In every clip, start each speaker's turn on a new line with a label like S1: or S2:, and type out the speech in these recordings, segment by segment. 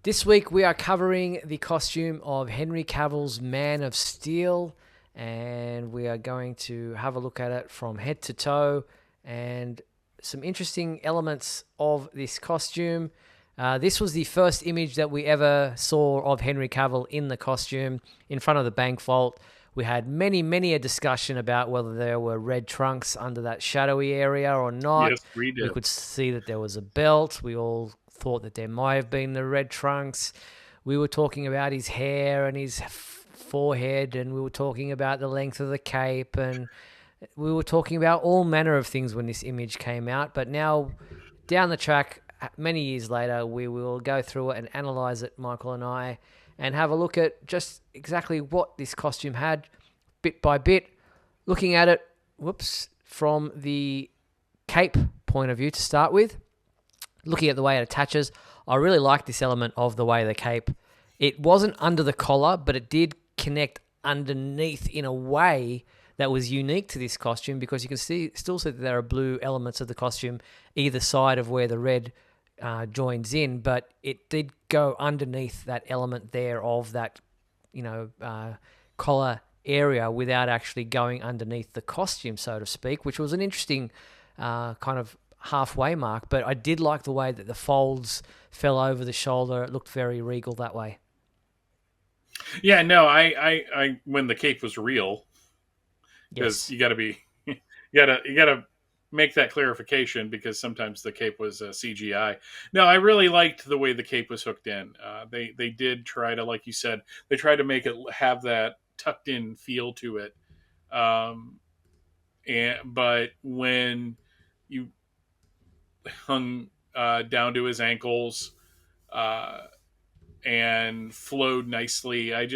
S1: This week we are covering the costume of Henry Cavill's Man of Steel, and we are going to have a look at it from head to toe and some interesting elements of this costume. This was the first image that we ever saw of Henry Cavill in the costume in front of the bank vault. We had many a discussion about whether there were red trunks under that shadowy area or not.
S2: Yes, we
S1: We
S2: did.
S1: could see that there was a belt. We all thought that there might have been the red trunks. We were talking about his hair and his forehead, and we were talking about the length of the cape, and we were talking about all manner of things when this image came out. But now, down the track, many years later, we will go through it and analyze it, Michael and I, and have a look at just exactly what this costume had, bit by bit, looking at it, from the cape point of view to start with, looking at the way it attaches. I really like this element of the way the cape, it wasn't under the collar, but it did connect underneath in a way that was unique to this costume, because you can still see that there are blue elements of the costume either side of where the red joins in, but it did go underneath that element there of that, collar area without actually going underneath the costume, so to speak, which was an interesting kind of halfway mark. But I did like the way that the folds fell over the shoulder. It looked very regal that way.
S2: Yeah, no, I when the cape was real, because
S1: Yes.
S2: you got to be, you got to make that clarification because sometimes the cape was CGI. No, I really liked the way the cape was hooked in. They did try to, like you said, they tried to make it have that tucked in feel to it. Um, but when you hung down to his ankles, uh, and flowed nicely. I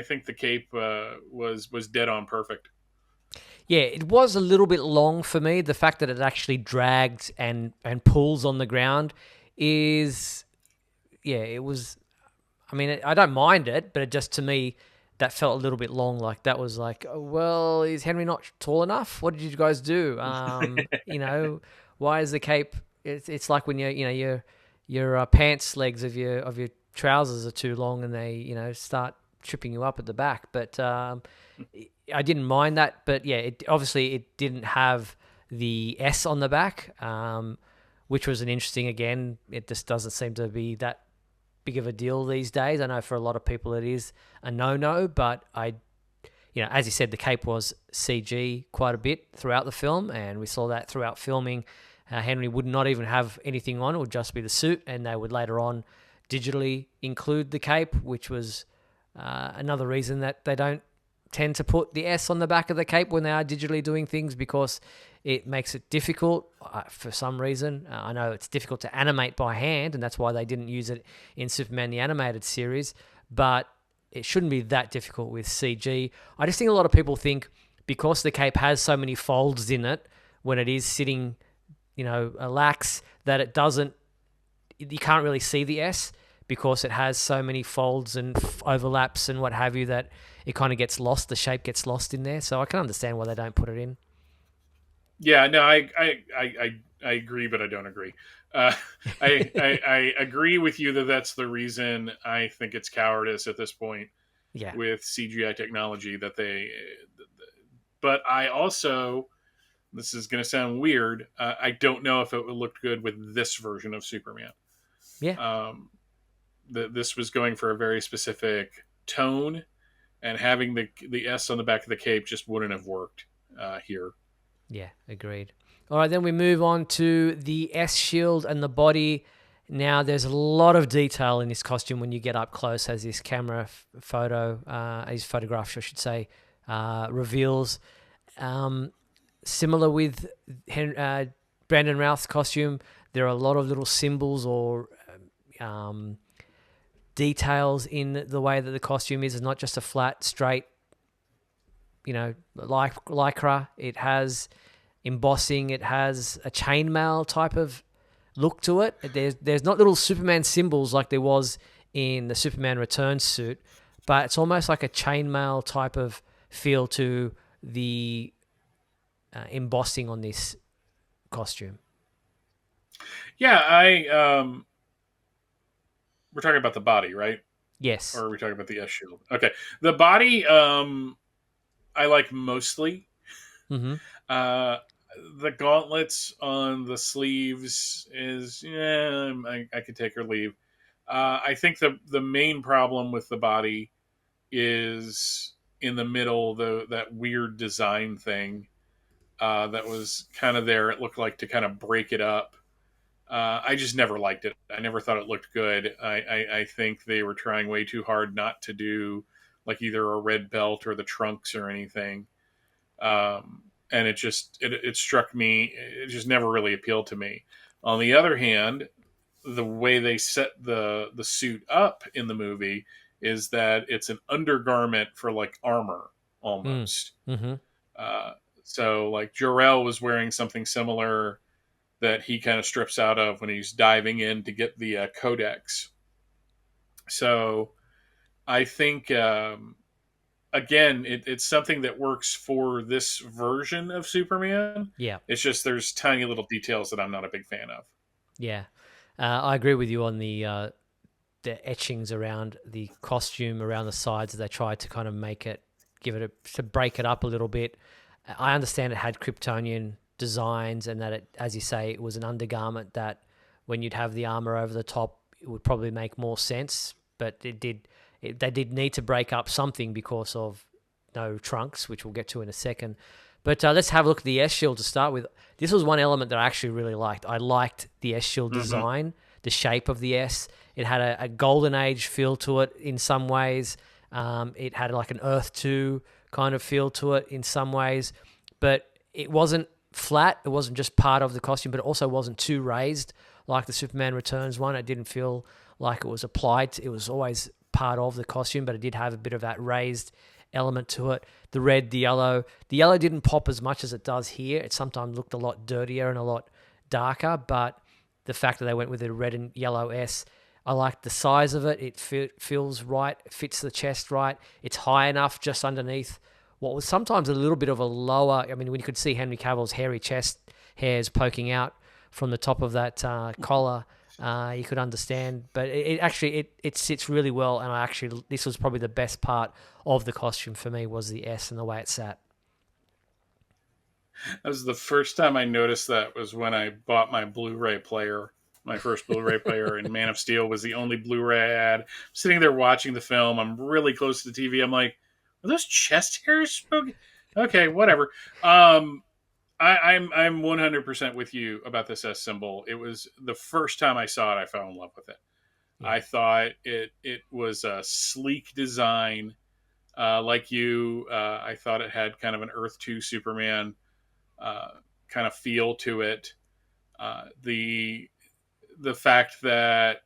S2: think the cape was dead on perfect.
S1: Yeah, it was a little bit long for me. The fact that it actually drags and pulls on the ground is, yeah, it was. I mean, I don't mind it, but it just, to me, that felt a little bit long. Like, that was like, oh, well, is Henry not tall enough? What did you guys do? Why is the cape? It's like when your pants legs of your trousers are too long, and they start tripping you up at the back. But I didn't mind that. But yeah, it didn't have the S on the back, which was an interesting. Again, it just doesn't seem to be that big of a deal these days. I know for a lot of people it is a no-no, but as you said, the cape was CG quite a bit throughout the film, and we saw that throughout filming. Henry would not even have anything on; it would just be the suit, and they would later on digitally include the cape, which was another reason that they don't tend to put the S on the back of the cape when they are digitally doing things, because it makes it difficult for some reason. I know it's difficult to animate by hand, and that's why they didn't use it in Superman the Animated Series, but it shouldn't be that difficult with CG. I just think a lot of people think because the cape has so many folds in it when it is sitting, lax, that it doesn't, you can't really see the S because it has so many folds and overlaps and what have you, that it kind of gets lost. The shape gets lost in there. So I can understand why they don't put it in.
S2: Yeah, no, I agree, but I don't agree. Uh, I agree with you that that's the reason. I think it's cowardice at this point
S1: Yeah.
S2: with CGI technology that they. But I also, this is going to sound weird. I don't know if it would look good with this version of Superman.
S1: Yeah.
S2: Um, this was going for a very specific tone, and having the S on the back of the cape just wouldn't have worked here.
S1: Yeah. Agreed. All right. Then we move on to the S shield and the body. Now, there's a lot of detail in this costume when you get up close, as this camera his photograph, I should say, reveals. Um, Similar with Brandon Routh's costume, there are a lot of little symbols or um, details in the way that the costume is. It's not just a flat, straight, lycra. It has embossing. It has a chainmail type of look to it. There's not little Superman symbols like there was in the Superman Returns suit, but it's almost like a chainmail type of feel to the embossing on this costume.
S2: Yeah, I we're talking about the body, right? Or
S1: Yes.
S2: are we talking about the S shield? Okay, the body, I like mostly.
S1: Mm-hmm.
S2: Uh, the gauntlets on the sleeves is, yeah, I could take or leave. I think the main problem with the body is in the middle, that weird design thing that was kind of there. It looked like to kind of break it up. I just never liked it. I never thought it looked good. I think they were trying way too hard not to do like either a red belt or the trunks or anything. And it struck me. It just never really appealed to me. On the other hand, the way they set the suit up in the movie is that it's an undergarment for like armor
S1: Mm.
S2: almost.
S1: Mm-hmm.
S2: Uh, so like Jor-El was wearing something similar that he kind of strips out of when he's diving in to get the codex. So I think again, it's something that works for this version of Superman.
S1: Yeah.
S2: It's just there's tiny little details that I'm not a big fan of.
S1: Yeah. I agree with you on the etchings around the costume around the sides. They tried to kind of make it, give it to break it up a little bit. I understand it had Kryptonian designs and that it, as you say, it was an undergarment that when you'd have the armor over the top, it would probably make more sense. But they did need to break up something because of no trunks, which we'll get to in a second. But let's have a look at the S shield to start with. This was one element that I actually really liked. I liked the S shield
S2: Mm-hmm.
S1: design, the shape of the S. It had a golden age feel to it in some ways. It had like an Earth 2 kind of feel to it in some ways, but it wasn't flat. It wasn't just part of the costume, but it also wasn't too raised like the Superman Returns one. It didn't feel like it was applied. It was always part of the costume, but it did have a bit of that raised element to it. The red, the yellow. The yellow didn't pop as much as it does here. It sometimes looked a lot dirtier and a lot darker, but the fact that they went with a red and yellow S, I like the size of it. It feels right, it fits the chest right. It's high enough just underneath what was sometimes a little bit of a lower. I mean, when you could see Henry Cavill's hairy chest hairs poking out from the top of that collar, you could understand. But it actually it sits really well, and I actually this was probably the best part of the costume for me was the S and the way it sat.
S2: That was the first time I noticed that was when I bought my Blu-ray player. My first Blu-ray player, and Man of Steel was the only Blu-ray I had. I'm sitting there watching the film. I'm really close to the TV. I'm like, are those chest hairs smoking? Okay, whatever. I'm 100% with you about this S symbol. It was the first time I saw it, I fell in love with it.
S1: Yeah.
S2: I thought it was a sleek design, like you. I thought it had kind of an Earth 2 Superman uh, kind of feel to it. The fact that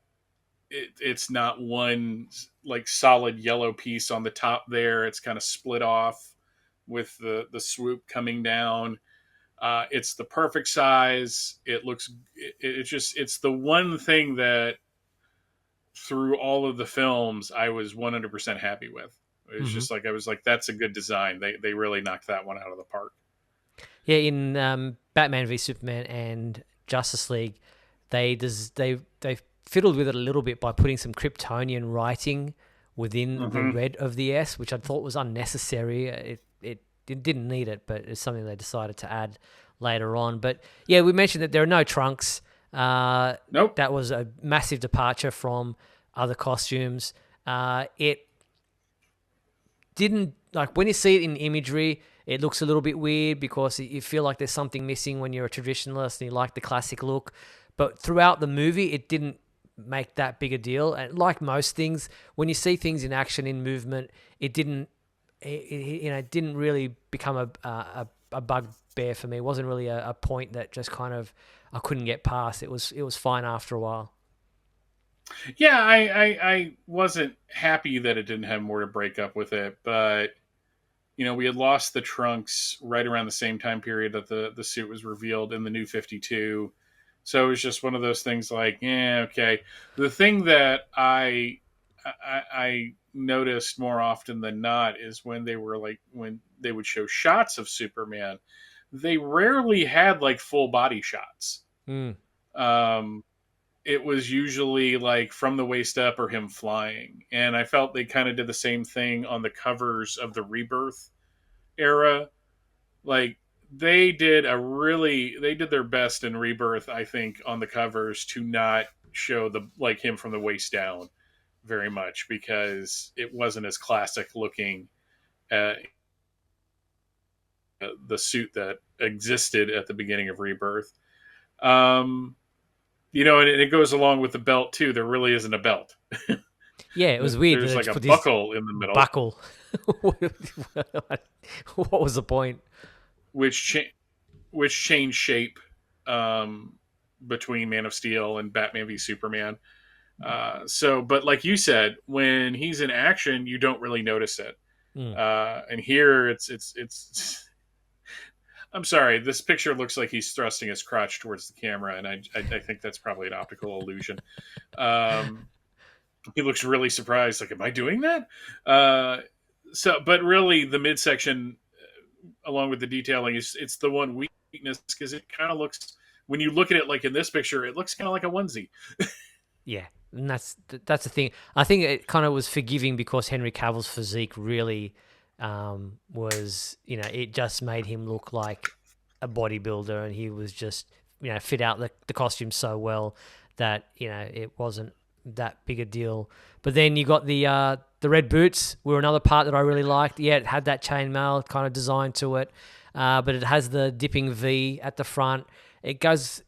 S2: it's not one like solid yellow piece on the top there. It's kind of split off with the swoop coming down. It's the perfect size. It looks. It's just. It's the one thing that through all of the films I was 100% happy with. It was
S1: Hmm.
S2: just like I was like, that's a good design. They really knocked that one out of the park.
S1: Yeah, in Batman v Superman and Justice League, they fiddled with it a little bit by putting some Kryptonian writing within the
S2: Mm-hmm.
S1: red of the S, which I thought was unnecessary. It didn't need it, but it's something they decided to add later on. But yeah, we mentioned that there are no trunks.
S2: Nope.
S1: That was a massive departure from other costumes. It didn't like when you see it in imagery, it looks a little bit weird because you feel like there's something missing when you're a traditionalist and you like the classic look. But throughout the movie, it didn't make that big a deal. And like most things, when you see things in action, in movement, it didn't, it didn't really become a bugbear for me. It wasn't really a point that just kind of I couldn't get past. It was fine after a while.
S2: Yeah, I wasn't happy that it didn't have more to break up with it, but we had lost the trunks right around the same time period that the suit was revealed in the New 52. So it was just one of those things like, yeah, okay. The thing that I noticed more often than not is when they were like when they would show shots of Superman, they rarely had like full body shots.
S1: Mm.
S2: Um, it was usually like from the waist up or him flying. And I felt they kind of did the same thing on the covers of the Rebirth era. Like they did their best in Rebirth, I think, on the covers to not show the like him from the waist down very much because it wasn't as classic looking uh, the suit that existed at the beginning of Rebirth. Um, and it goes along with the belt too. There really isn't a belt.
S1: Yeah, it was weird that
S2: There's
S1: they
S2: like
S1: just
S2: a
S1: put this
S2: buckle in the middle,
S1: buckle. What was the point?
S2: which cha- which changed shape um, between Man of Steel and Batman v Superman. But like you said, when he's in action, you don't really notice it.
S1: Mm.
S2: And here, it's. I'm sorry. This picture looks like he's thrusting his crotch towards the camera, and I think that's probably an optical illusion. Um, he looks really surprised. Like, am I doing that? But really, the midsection, along with the detailing, it's the one weakness because it kind of looks. When you look at it, like in this picture, it looks kind of like a onesie.
S1: Yeah, and that's the thing. I think it kind of was forgiving because Henry Cavill's physique really was, it just made him look like a bodybuilder, and he was just, fit out the costume so well that it wasn't that big a deal. But then you got the red boots were another part that I really liked. Yeah, it had that chainmail kind of design to it, but it has the dipping V at the front. It goes,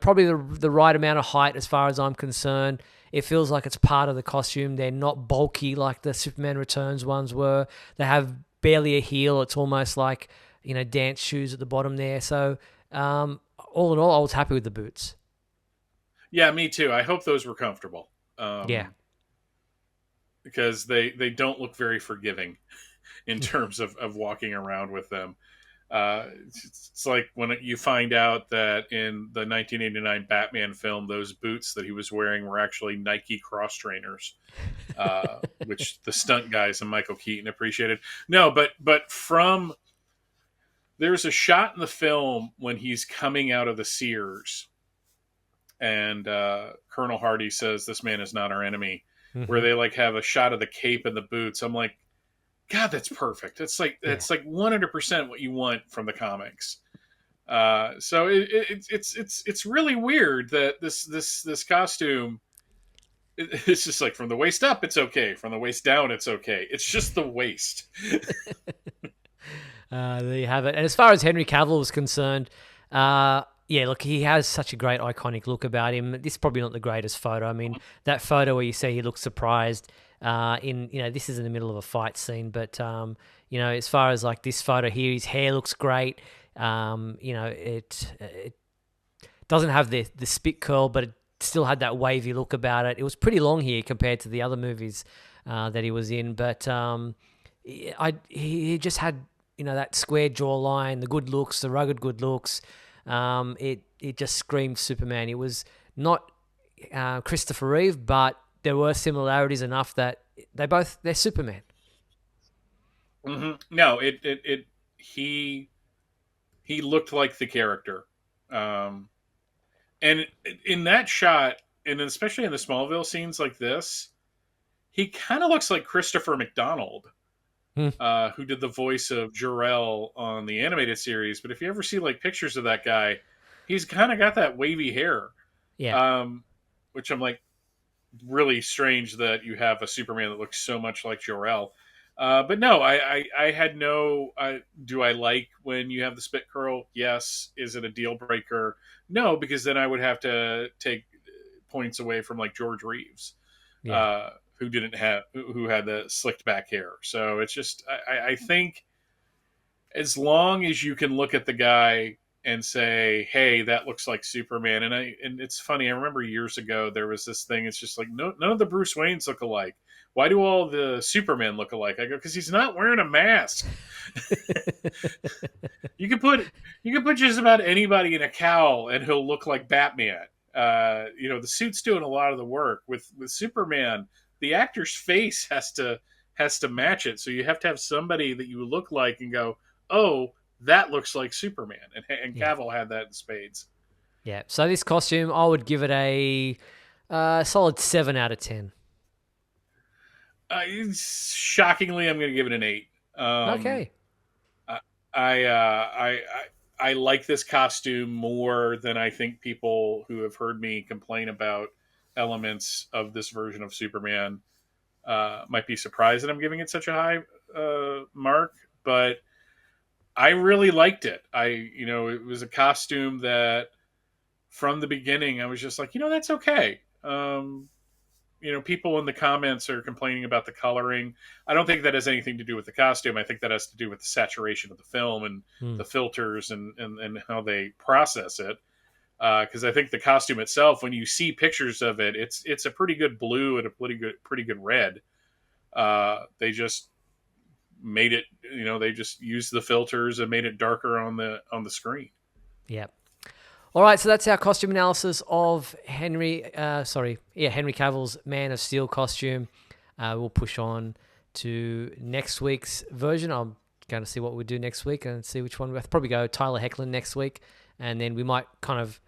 S1: probably the right amount of height as far as I'm concerned. It feels like it's part of the costume. They're not bulky like the Superman Returns ones were. They have barely a heel. It's almost like, dance shoes at the bottom there. So, all in all, I was happy with the boots.
S2: Yeah, me too. I hope those were comfortable
S1: Yeah.
S2: because they don't look very forgiving in terms of walking around with them. It's like when you find out that in the 1989 Batman film, those boots that he was wearing were actually Nike cross trainers, which the stunt guys and Michael Keaton appreciated. No, but from there's a shot in the film when he's coming out of the Sears, and Colonel Hardy says, "This man is not our enemy," where
S1: Mm-hmm.
S2: they like have a shot of the cape and the boots. I'm like, God, that's perfect.
S1: Yeah.
S2: It's like 100% what you want from the comics. So it's really weird that this costume it's just like from the waist up it's okay, from the waist down it's okay. It's just the waist.
S1: There you have it. And as far as Henry Cavill was concerned, yeah, look, he has such a great iconic look about him. This is probably not the greatest photo. I mean, that photo where you say he looks surprised this is in the middle of a fight scene, but as far as like this photo here, his hair looks great. It doesn't have the spit curl, but it still had that wavy look about it. It was pretty long here compared to the other movies that he was in, but he just had that square jawline, the good looks, the rugged good looks. It just screamed Superman. It was not Christopher Reeve, but there were similarities enough that they're Superman.
S2: No, it he looked like the character. Um, and in that shot, and especially in the Smallville scenes like this, he kind of looks like Christopher McDonald,
S1: Hmm.
S2: who did the voice of Jor-El on the animated series. But if you ever see like pictures of that guy, he's kind of got that wavy hair,
S1: Yeah,
S2: um, which I'm like really strange that you have a Superman that looks so much like Jor-El. But no, I had no. Do I like when you have the spit curl? Yes. Is it a deal breaker? No, because then I would have to take points away from like George Reeves,
S1: yeah,
S2: who didn't have who had the slicked back hair. So it's just I think as long as you can look at the guy and say, "Hey, that looks like Superman," and it's funny. I remember years ago there was this thing. It's just like no, none of the Bruce Waynes look alike. Why do all the Supermen look alike? I go because he's not wearing a mask. You could put just about anybody in a cowl and he'll look like Batman. The suit's doing a lot of the work. With Superman, the actor's face has to match it. So you have to have somebody that you look like and go, oh, that looks like Superman. And
S1: yeah.
S2: Cavill had that in spades.
S1: Yeah. So this costume, I would give it a solid 7 out of 10.
S2: Shockingly, I'm going to give it an 8. Um,
S1: Okay.
S2: I, I like this costume more than I think people who have heard me complain about elements of this version of Superman might be surprised that I'm giving it such a high mark. But I really liked it. It was a costume that from the beginning I was just like, that's okay. People in the comments are complaining about the coloring. I don't think that has anything to do with the costume. I think that has to do with the saturation of the film and
S1: Hmm.
S2: the filters and how they process it. Because I think the costume itself, when you see pictures of it, it's a pretty good blue and a pretty good red. They just made it. They just used the filters and made it darker on the screen.
S1: Yeah. All right, so that's our costume analysis of Henry Cavill's Man of Steel costume. We'll push on to next week's version. I'm going to see what we do next week and see which one. We'll probably go Tyler Hoechlin next week, and then we might kind of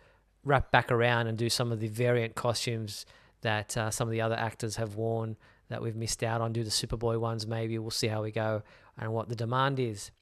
S1: wrap back around and do some of the variant costumes that some of the other actors have worn that we've missed out on. Do the Superboy ones maybe. We'll see how we go and what the demand is.